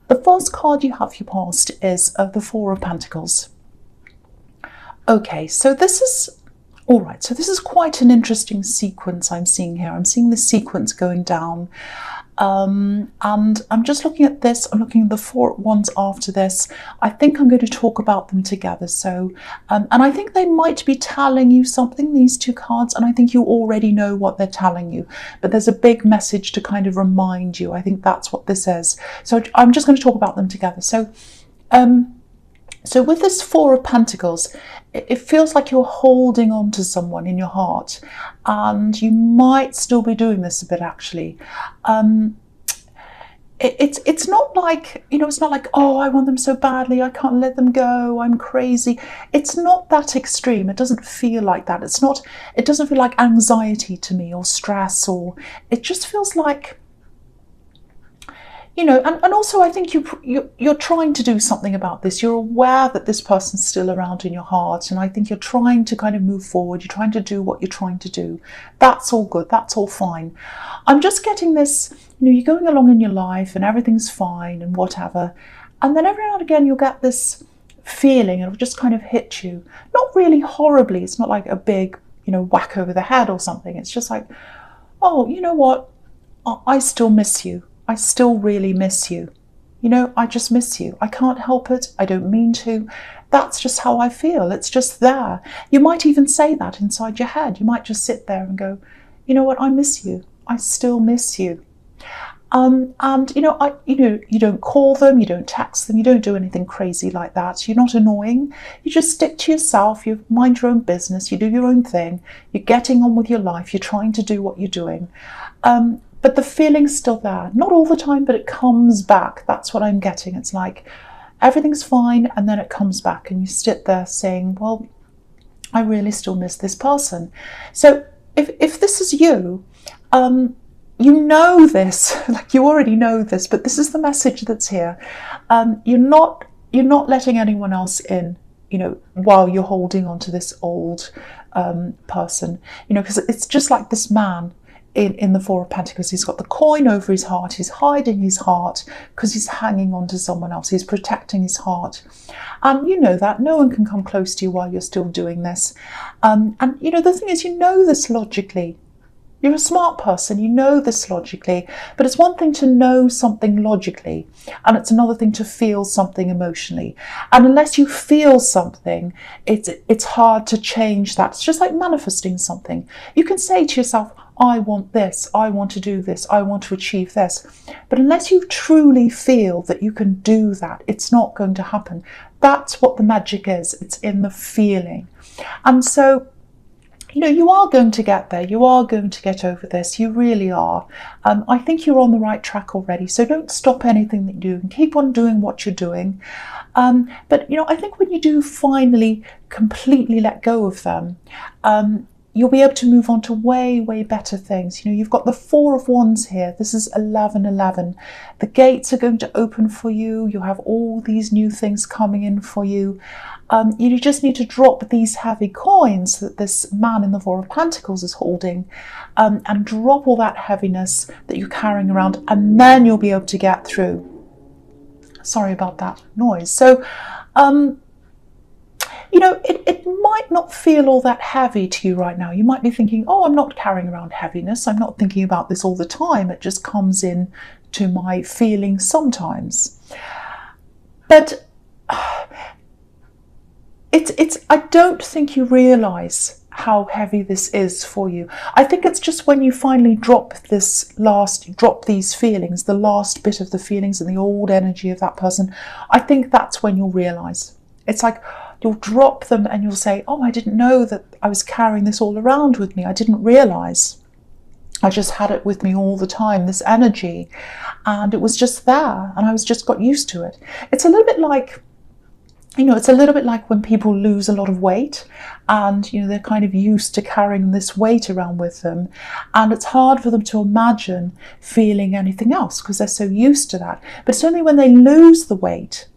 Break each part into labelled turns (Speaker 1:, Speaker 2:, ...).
Speaker 1: The first card you have for your past is the Four of Pentacles. Okay, so this is all right. So this is quite an interesting sequence I'm seeing here. I'm seeing the sequence going down. And I'm just looking at this. I'm looking at the four ones after this. I think I'm going to talk about them together. So, and I think they might be telling you something, these two cards, and I think you already know what they're telling you. But there's a big message to kind of remind you. I think that's what this is. So I'm just going to talk about them together. So, so with this Four of Pentacles, it feels like you're holding on to someone in your heart, and you might still be doing this a bit actually. It's not like, you know, it's not like, oh, I want them so badly, I can't let them go, I'm crazy. It's not that extreme. It doesn't feel like that. It doesn't feel like anxiety to me or stress, or it just feels like, you know, and also I think you're trying to do something about this. You're aware that this person's still around in your heart, and I think you're trying to kind of move forward. You're trying to do what you're trying to do. That's all good. That's all fine. I'm just getting this, you know, you're going along in your life and everything's fine and whatever. And then every now and again you'll get this feeling, it'll just kind of hit you. Not really horribly. It's not like a big, you know, whack over the head or something. It's just like, oh, you know what? I still miss you. I still really miss you. You know, I just miss you. I can't help it. I don't mean to. That's just how I feel. It's just there. You might even say that inside your head. You might just sit there and go, you know what? I miss you. I still miss you. And you know, you don't call them, you don't text them, you don't do anything crazy like that. You're not annoying. You just stick to yourself. You mind your own business. You do your own thing. You're getting on with your life. You're trying to do what you're doing. But the feeling's still there. Not all the time, but it comes back. That's what I'm getting. It's like everything's fine, and then it comes back, and you sit there saying, well, I really still miss this person. So if this is you, you know this, like you already know this, but this is the message that's here. You're not letting anyone else in, you know, while you're holding on to this old person, you know, because it's just like this man in the Four of Pentacles. He's got the coin over his heart. He's hiding his heart because he's hanging on to someone else. He's protecting his heart. And you know that. No one can come close to you while you're still doing this. And you know, the thing is, you know this logically. You're a smart person, you know this logically, but it's one thing to know something logically, and it's another thing to feel something emotionally. And unless you feel something, it's hard to change that. It's just like manifesting something. You can say to yourself, I want this, I want to do this, I want to achieve this. But unless you truly feel that you can do that, it's not going to happen. That's what the magic is. It's in the feeling. And so, you know, you are going to get there. You are going to get over this. You really are. I think you're on the right track already. So don't stop anything that you do and keep on doing what you're doing. But, you know, I think when you do finally completely let go of them, you'll be able to move on to way, way better things. You know, you've got the Four of Wands here. This is 1111. The gates are going to open for you. You have all these new things coming in for you. You just need to drop these heavy coins that this man in the Four of Pentacles is holding, and drop all that heaviness that you're carrying around, and then you'll be able to get through. Sorry about that noise. So, you know, it might not feel all that heavy to you right now. You might be thinking, oh, I'm not carrying around heaviness. I'm not thinking about this all the time. It just comes in to my feelings sometimes. But I don't think you realise how heavy this is for you. I think it's just when you finally drop these feelings, the last bit of the feelings and the old energy of that person, I think that's when you'll realise. It's like you'll drop them and you'll say, oh, I didn't know that I was carrying this all around with me. I didn't realise. I just had it with me all the time, this energy, and it was just there, and I just got used to it. It's a little bit like, you know, it's a little bit like when people lose a lot of weight, and, you know, they're kind of used to carrying this weight around with them, and it's hard for them to imagine feeling anything else because they're so used to that. But it's only when they lose the weight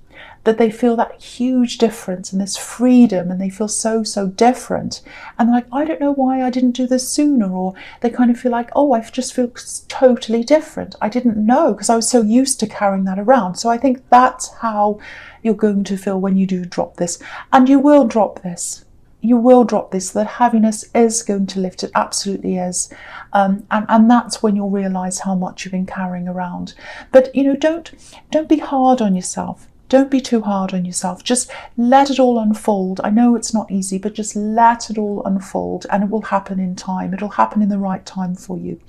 Speaker 1: that they feel that huge difference and this freedom, and they feel so, so different. And they're like, I don't know why I didn't do this sooner. Or they kind of feel like, oh, I just feel totally different. I didn't know because I was so used to carrying that around. So I think that's how you're going to feel when you do drop this. And you will drop this. You will drop this. The heaviness is going to lift. It absolutely is. And that's when you'll realise how much you've been carrying around. But, you know, don't be hard on yourself. Don't be too hard on yourself. Just let it all unfold. I know it's not easy, but just let it all unfold, and it will happen in time. It'll happen in the right time for you.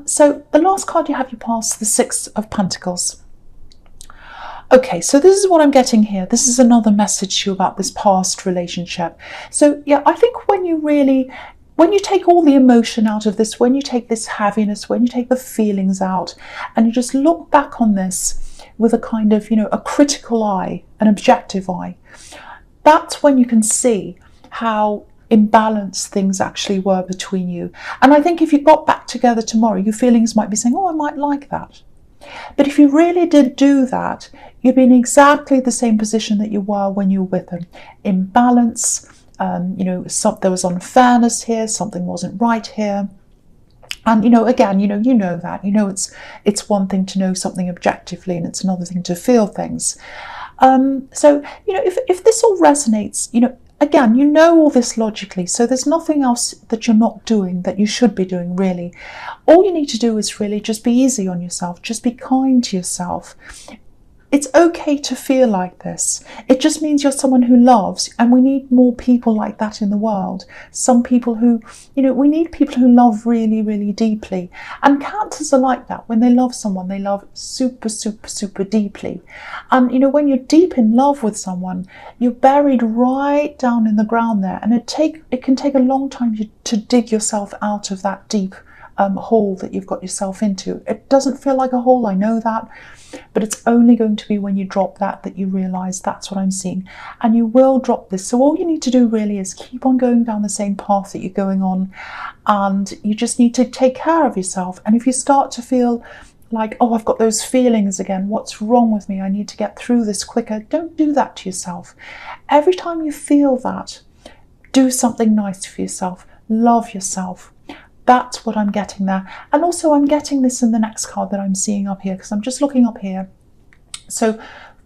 Speaker 1: So the last card you have, you pass the Six of Pentacles. Okay, so this is what I'm getting here. This is another message to you about this past relationship. So yeah, I think when you take all the emotion out of this, when you take this heaviness, when you take the feelings out, and you just look back on this with a kind of, you know, a critical eye, an objective eye, that's when you can see how imbalanced things actually were between you. And I think if you got back together tomorrow, your feelings might be saying, oh, I might like that. But if you really did do that, you'd be in exactly the same position that you were when you were with them. Imbalance, you know, there was unfairness here, something wasn't right here. And, you know, again, you know that, it's one thing to know something objectively, and it's another thing to feel things. So, you know, if this all resonates, you know, again, you know all this logically, so there's nothing else that you're not doing that you should be doing, really. All you need to do is really just be easy on yourself, just be kind to yourself. It's okay to feel like this. It just means you're someone who loves, and we need more people like that in the world. Some people who, you know, we need people who love really, really deeply. And Cancers are like that. When they love someone, they love super, super, super deeply. And, you know, when you're deep in love with someone, you're buried right down in the ground there. And it can take a long time to dig yourself out of that deep hole that you've got yourself into. It doesn't feel like a hole, I know that, but it's only going to be when you drop that you realise that's what I'm seeing. And you will drop this. So all you need to do really is keep on going down the same path that you're going on, and you just need to take care of yourself. And if you start to feel like, oh, I've got those feelings again, what's wrong with me, I need to get through this quicker, don't do that to yourself. Every time you feel that, do something nice for yourself, love yourself. That's what I'm getting there. And also I'm getting this in the next card that I'm seeing up here, because I'm just looking up here. So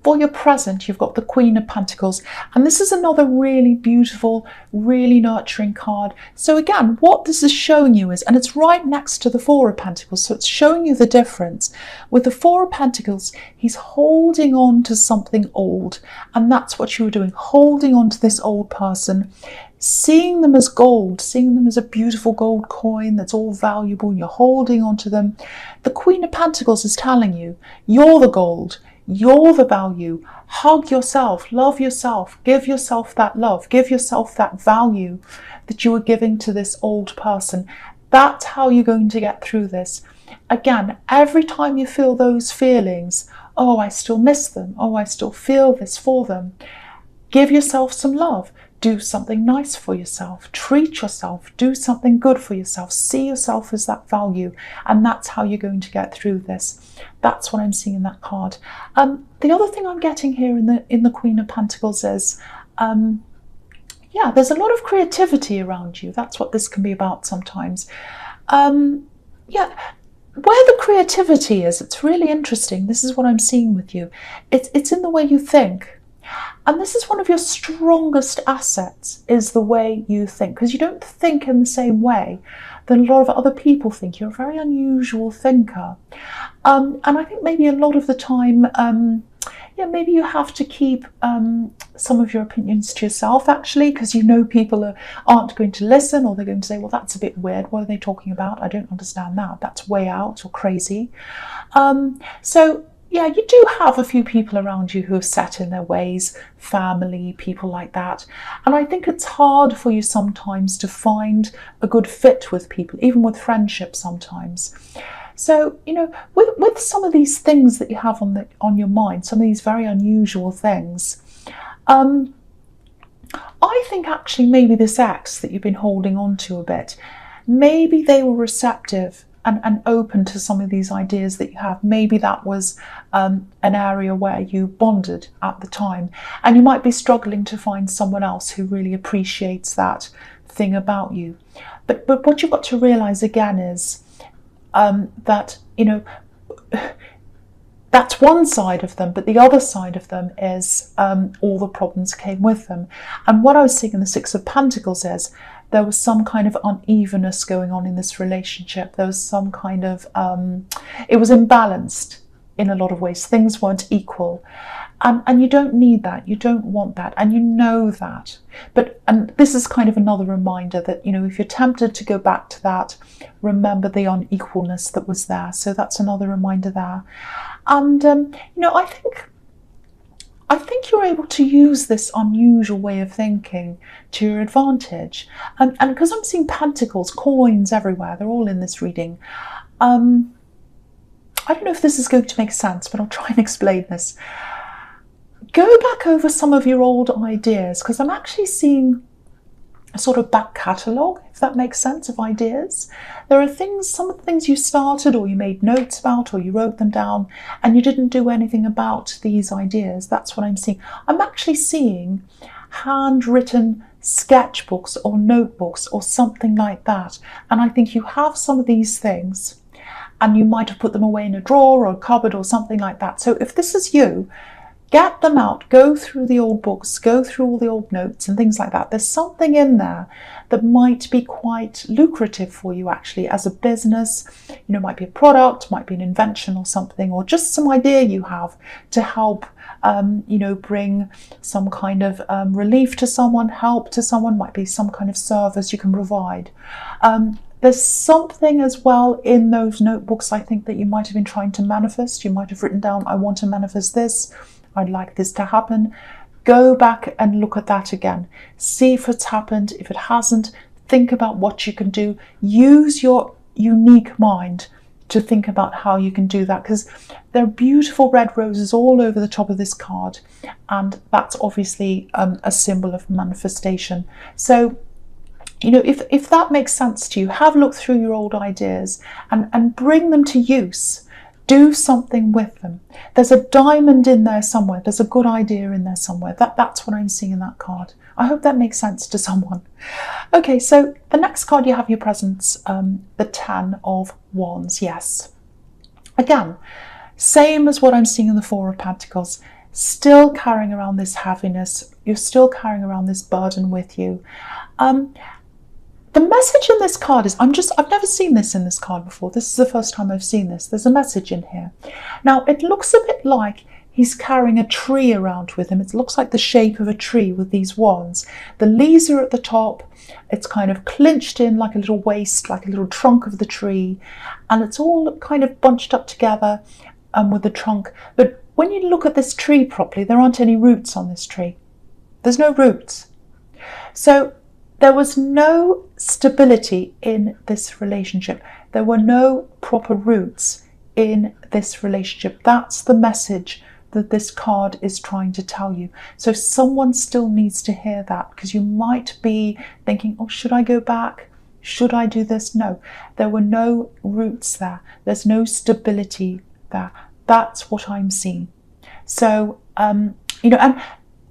Speaker 1: for your present, you've got the Queen of Pentacles. And this is another really beautiful, really nurturing card. So again, what this is showing you is, and it's right next to the Four of Pentacles, so it's showing you the difference. With the Four of Pentacles, he's holding on to something old. And that's what you were doing, holding on to this old person, seeing them as gold, seeing them as a beautiful gold coin that's all valuable, and you're holding on to them. The Queen of Pentacles is telling you, you're the gold, you're the value. Hug yourself, love yourself, give yourself that love, give yourself that value that you were giving to this old person. That's how you're going to get through this. Again, every time you feel those feelings, oh, I still miss them, oh, I still feel this for them, give yourself some love. Do something nice for yourself, treat yourself, do something good for yourself, see yourself as that value, and that's how you're going to get through this. That's what I'm seeing in that card. The other thing I'm getting here in the Queen of Pentacles is, yeah, there's a lot of creativity around you. That's what this can be about sometimes. Yeah, where the creativity is, it's really interesting. This is what I'm seeing with you. It's in the way you think. And this is one of your strongest assets, is the way you think, because you don't think in the same way that a lot of other people think. You're a very unusual thinker. And I think maybe a lot of the time, yeah, maybe you have to keep some of your opinions to yourself, actually, because you know people aren't going to listen, or they're going to say, well, that's a bit weird. What are they talking about? I don't understand that. That's way out or crazy. So yeah, you do have a few people around you who are set in their ways, family, people like that. And I think it's hard for you sometimes to find a good fit with people, even with friendships sometimes. So, you know, with some of these things that you have on your mind, some of these very unusual things, I think actually maybe this ex that you've been holding on to a bit, maybe they were receptive and open to some of these ideas that you have. Maybe that was an area where you bonded at the time, and you might be struggling to find someone else who really appreciates that thing about you. But what you've got to realize again is that, you know, that's one side of them, but the other side of them is all the problems came with them. And what I was seeing in the Six of Pentacles is there was some kind of unevenness going on in this relationship. There was some kind of, it was imbalanced in a lot of ways. Things weren't equal. And you don't need that. You don't want that. And you know that. And this is kind of another reminder that, you know, if you're tempted to go back to that, remember the unequalness that was there. So that's another reminder there. And, you know, I think you're able to use this unusual way of thinking to your advantage. And because I'm seeing pentacles, coins everywhere, they're all in this reading. I don't know if this is going to make sense, but I'll try and explain this. Go back over some of your old ideas, because I'm actually seeing a sort of back catalogue, if that makes sense, of ideas. There are things, some of the things you started or you made notes about or you wrote them down and you didn't do anything about these ideas. That's what I'm seeing. I'm actually seeing handwritten sketchbooks or notebooks or something like that. And I think you have some of these things and you might have put them away in a drawer or a cupboard or something like that. So if this is you, get them out, go through the old books, go through all the old notes and things like that. There's something in there that might be quite lucrative for you actually as a business. You know, it might be a product, might be an invention or something, or just some idea you have to help, you know, bring some kind of relief to someone, help to someone, might be some kind of service you can provide. There's something as well in those notebooks, I think, that you might have been trying to manifest. You might have written down, I want to manifest this. I'd like this to happen. Go back and look at that again. See if it's happened. If it hasn't, think about what you can do. Use your unique mind to think about how you can do that, because there are beautiful red roses all over the top of this card, and that's obviously a symbol of manifestation. So, you know, if that makes sense to you, have a look through your old ideas and bring them to use. Do something with them. There's a diamond in there somewhere. There's a good idea in there somewhere. That's what I'm seeing in that card. I hope that makes sense to someone. Okay, so the next card you have your presence, the Ten of Wands. Yes. Again, same as what I'm seeing in the Four of Pentacles. Still carrying around this heaviness. You're still carrying around this burden with you. The message in this card is, I've never seen this in this card before. This is the first time I've seen this. There's a message in here. Now, it looks a bit like he's carrying a tree around with him. It looks like the shape of a tree with these wands. The leaves are at the top. It's kind of clinched in like a little waist, like a little trunk of the tree. And it's all kind of bunched up together with the trunk. But when you look at this tree properly, there aren't any roots on this tree. There's no roots. So there was no stability in this relationship. There were no proper roots in this relationship. That's the message that this card is trying to tell you. So someone still needs to hear that, because you might be thinking, oh, should I go back? Should I do this? No, there were no roots there. There's no stability there. That's what I'm seeing. So, you know, and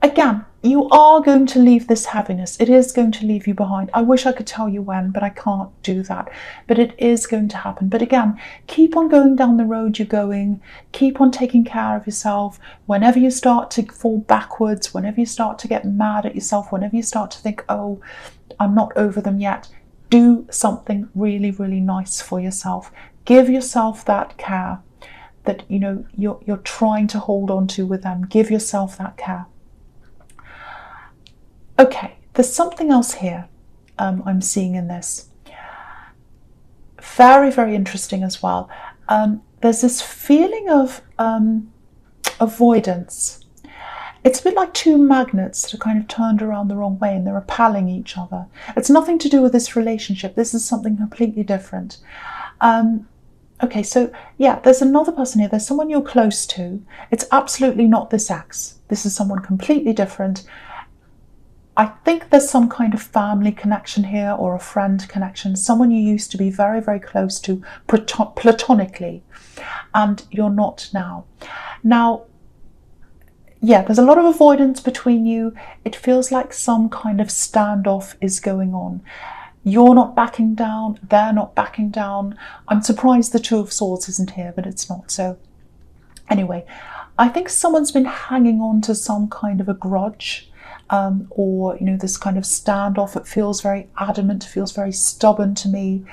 Speaker 1: again, you are going to leave this heaviness. It is going to leave you behind. I wish I could tell you when, but I can't do that. But it is going to happen. But again, keep on going down the road you're going. Keep on taking care of yourself. Whenever you start to fall backwards, whenever you start to get mad at yourself, whenever you start to think, oh, I'm not over them yet, do something really, really nice for yourself. Give yourself that care that, you know, you're trying to hold on to with them. Give yourself that care. Okay, there's something else here I'm seeing in this. Very, very interesting as well. There's this feeling of avoidance. It's a bit like two magnets that are kind of turned around the wrong way and they're repelling each other. It's nothing to do with this relationship. This is something completely different. Okay, so yeah, there's another person here. There's someone you're close to. It's absolutely not this ex. This is someone completely different. I think there's some kind of family connection here or a friend connection, someone you used to be very, very close to platonically, and you're not now. Now, yeah, there's a lot of avoidance between you. It feels like some kind of standoff is going on. You're not backing down, they're not backing down. I'm surprised the Two of Swords isn't here, but it's not. So anyway, I think someone's been hanging on to some kind of a grudge, or, you know, this kind of standoff. It feels very adamant, feels very stubborn to me.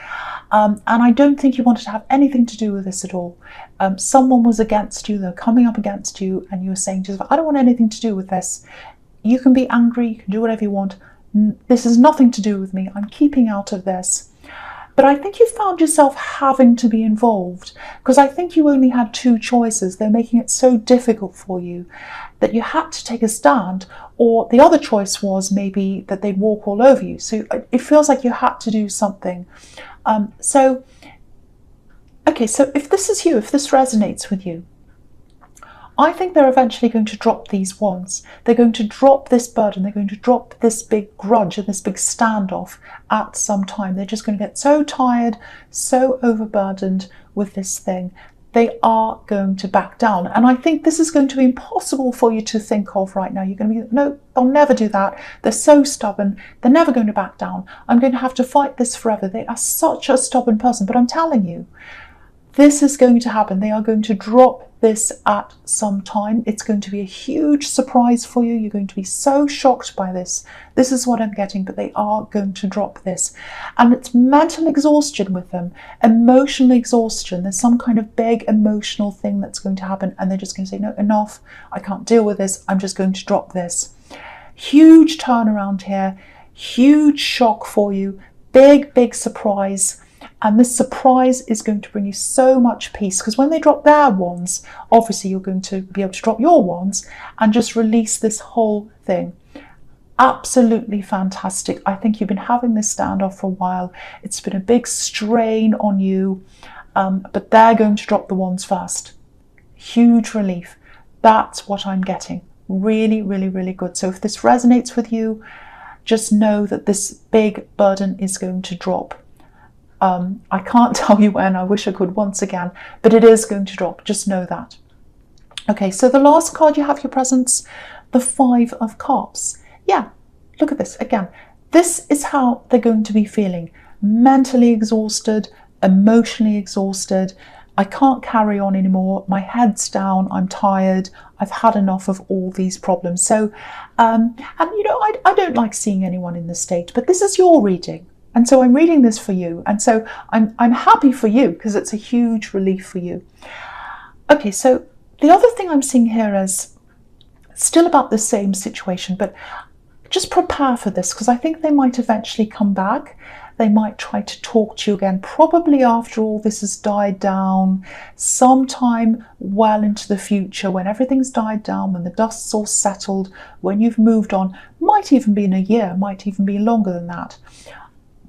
Speaker 1: And I don't think you wanted to have anything to do with this at all. Someone was against you, they're coming up against you, and you were saying to yourself, I don't want anything to do with this. You can be angry, you can do whatever you want. This has nothing to do with me. I'm keeping out of this. But I think you found yourself having to be involved, because I think you only had two choices. They're making it so difficult for you that you had to take a stand, or the other choice was maybe that they'd walk all over you. So it feels like you had to do something. Okay, so if this is you, if this resonates with you, I think they're eventually going to drop these wands. They're going to drop this burden. They're going to drop this big grudge and this big standoff at some time. They're just going to get so tired, so overburdened with this thing. They are going to back down. And I think this is going to be impossible for you to think of right now. You're going to be, no, they'll never do that. They're so stubborn. They're never going to back down. I'm going to have to fight this forever. They are such a stubborn person. But I'm telling you, this is going to happen. They are going to drop this at some time. It's going to be a huge surprise for you. You're going to be so shocked by this. This is what I'm getting, but they are going to drop this. And it's mental exhaustion with them, emotional exhaustion. There's some kind of big emotional thing that's going to happen, and they're just going to say, no, enough. I can't deal with this. I'm just going to drop this. Huge turnaround here, huge shock for you, big, big surprise. And this surprise is going to bring you so much peace, because when they drop their wands, obviously you're going to be able to drop your wands and just release this whole thing. Absolutely fantastic. I think you've been having this standoff for a while. It's been a big strain on you, but they're going to drop the wands first. Huge relief. That's what I'm getting. Really, really, really good. So if this resonates with you, just know that this big burden is going to drop. I can't tell you when, I wish I could once again, but it is going to drop, just know that. Okay, so the last card you have your presence, the Five of Cups. Yeah, look at this again. This is how they're going to be feeling. Mentally exhausted, emotionally exhausted. I can't carry on anymore. My head's down, I'm tired. I've had enough of all these problems. So, and you know, I don't like seeing anyone in this state, but this is your reading. And so I'm reading this for you. And so I'm happy for you, because it's a huge relief for you. Okay, so the other thing I'm seeing here is still about the same situation, but just prepare for this, because I think they might eventually come back. They might try to talk to you again, probably after all this has died down, sometime well into the future, when everything's died down, when the dust's all settled, when you've moved on. Might even be in a year, might even be longer than that.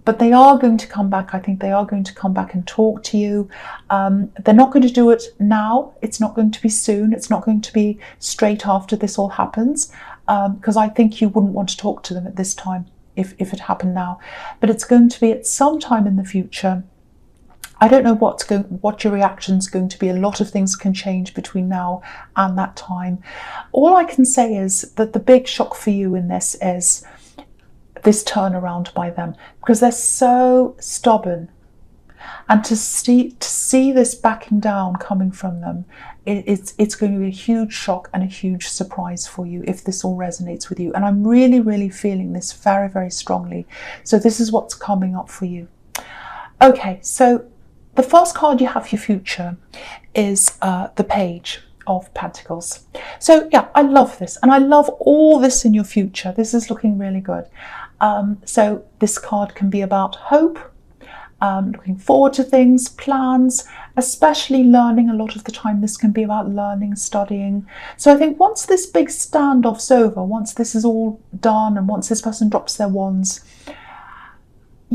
Speaker 1: But they are going to come back. I think they are going to come back and talk to you. They're not going to do it now. It's not going to be soon. It's not going to be straight after this all happens, because I think you wouldn't want to talk to them at this time if it happened now. But it's going to be at some time in the future. I don't know what your reaction's going to be. A lot of things can change between now and that time. All I can say is that the big shock for you in this is this turnaround by them, because they're so stubborn, and to see this backing down coming from them, it's going to be a huge shock and a huge surprise for you if this all resonates with you. And I'm really, really feeling this very, very strongly. So this is what's coming up for you. Okay, so the first card you have for your future is the Page of Pentacles. So yeah, I love this, and I love all this in your future. This is looking really good. So this card can be about hope, looking forward to things, plans, especially learning. A lot of the time this can be about learning, studying. So I think once this big standoff's over, once this is all done, and once this person drops their wands,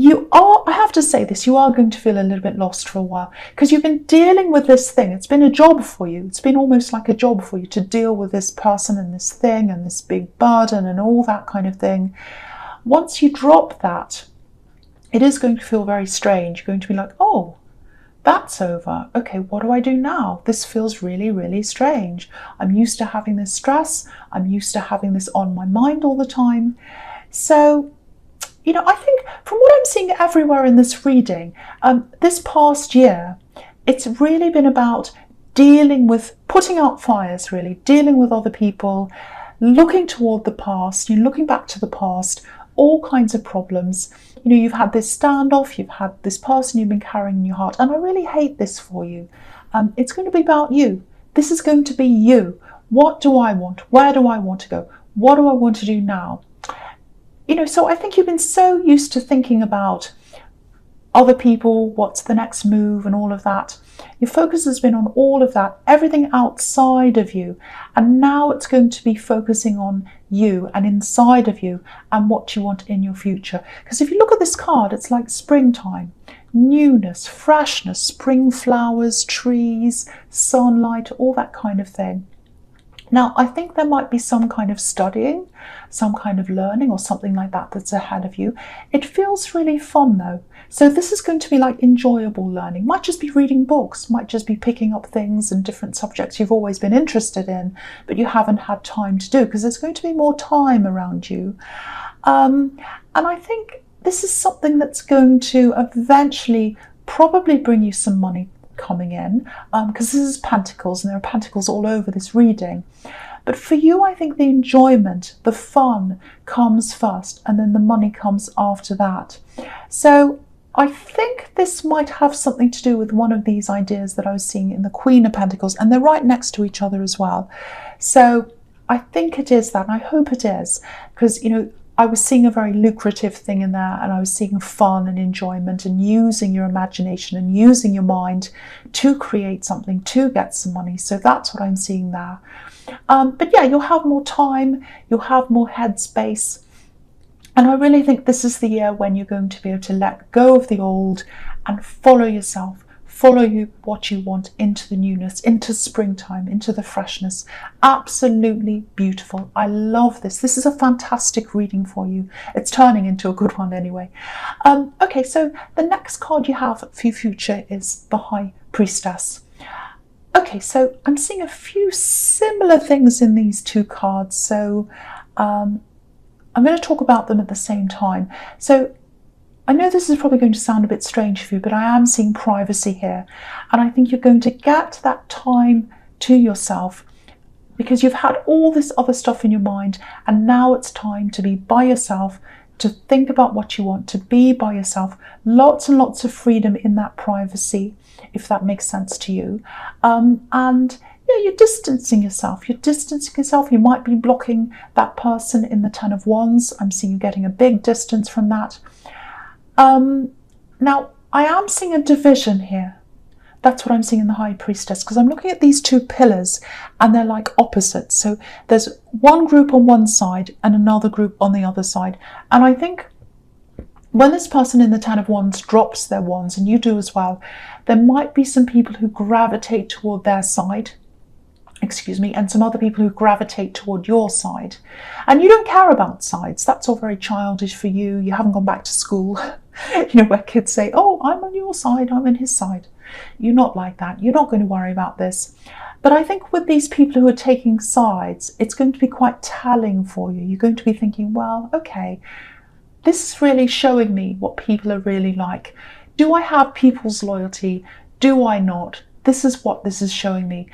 Speaker 1: I have to say this, you are going to feel a little bit lost for a while because you've been dealing with this thing. It's been a job for you. It's been almost like a job for you to deal with this person and this thing and this big burden and all that kind of thing. Once you drop that, it is going to feel very strange. You're going to be like, oh, that's over. Okay, what do I do now? This feels really, really strange. I'm used to having this stress. I'm used to having this on my mind all the time. So, I think from what I'm seeing everywhere in this reading, this past year, it's really been about dealing with, putting out fires, really, dealing with other people, looking toward the past, looking back to the past, all kinds of problems. You've had this standoff, you've had this person you've been carrying in your heart, and I really hate this for you. It's going to be about you. This is going to be you. What do I want? Where do I want to go? What do I want to do now? So I think you've been so used to thinking about other people, what's the next move and all of that. Your focus has been on all of that, everything outside of you. And now it's going to be focusing on you and inside of you and what you want in your future. Because if you look at this card, it's like springtime, newness, freshness, spring flowers, trees, sunlight, all that kind of thing. Now, I think there might be some kind of studying, some kind of learning or something like that that's ahead of you. It feels really fun though. So this is going to be like enjoyable learning. Might just be reading books, might just be picking up things and different subjects you've always been interested in, but you haven't had time to do because there's going to be more time around you. And I think this is something that's going to eventually probably bring you some money coming in, because this is Pentacles and there are Pentacles all over this reading. But for you, I think the enjoyment, the fun comes first and then the money comes after that. So I think this might have something to do with one of these ideas that I was seeing in the Queen of Pentacles, and they're right next to each other as well. So I think it is that, and I hope it is, because I was seeing a very lucrative thing in there, and I was seeing fun and enjoyment and using your imagination and using your mind to create something, to get some money. So that's what I'm seeing there. But yeah, you'll have more time, you'll have more headspace. And I really think this is the year when you're going to be able to let go of the old and follow yourself, follow what you want into the newness, into springtime, into the freshness. Absolutely beautiful. I love this. This is a fantastic reading for you. It's turning into a good one anyway. Okay, so the next card you have for your future is the High Priestess. Okay, so I'm seeing a few similar things in these two cards. So I'm going to talk about them at the same time. So I know this is probably going to sound a bit strange for you, but I am seeing privacy here. And I think you're going to get that time to yourself because you've had all this other stuff in your mind, and now it's time to be by yourself, to think about what you want, to be by yourself. Lots and lots of freedom in that privacy, if that makes sense to you. And yeah, you're distancing yourself. You might be blocking that person in the Ten of Wands. I'm seeing you getting a big distance from that. Now, I am seeing a division here. That's what I'm seeing in the High Priestess, because I'm looking at these two pillars and they're like opposites. So there's one group on one side and another group on the other side. And I think when this person in the Ten of Wands drops their wands, and you do as well, there might be some people who gravitate toward their side, and some other people who gravitate toward your side. And you don't care about sides. That's all very childish for you. You haven't gone back to school, where kids say, oh, I'm on your side, I'm on his side. You're not like that. You're not going to worry about this. But I think with these people who are taking sides, it's going to be quite telling for you. You're going to be thinking, well, okay, this is really showing me what people are really like. Do I have people's loyalty? Do I not? This is what this is showing me.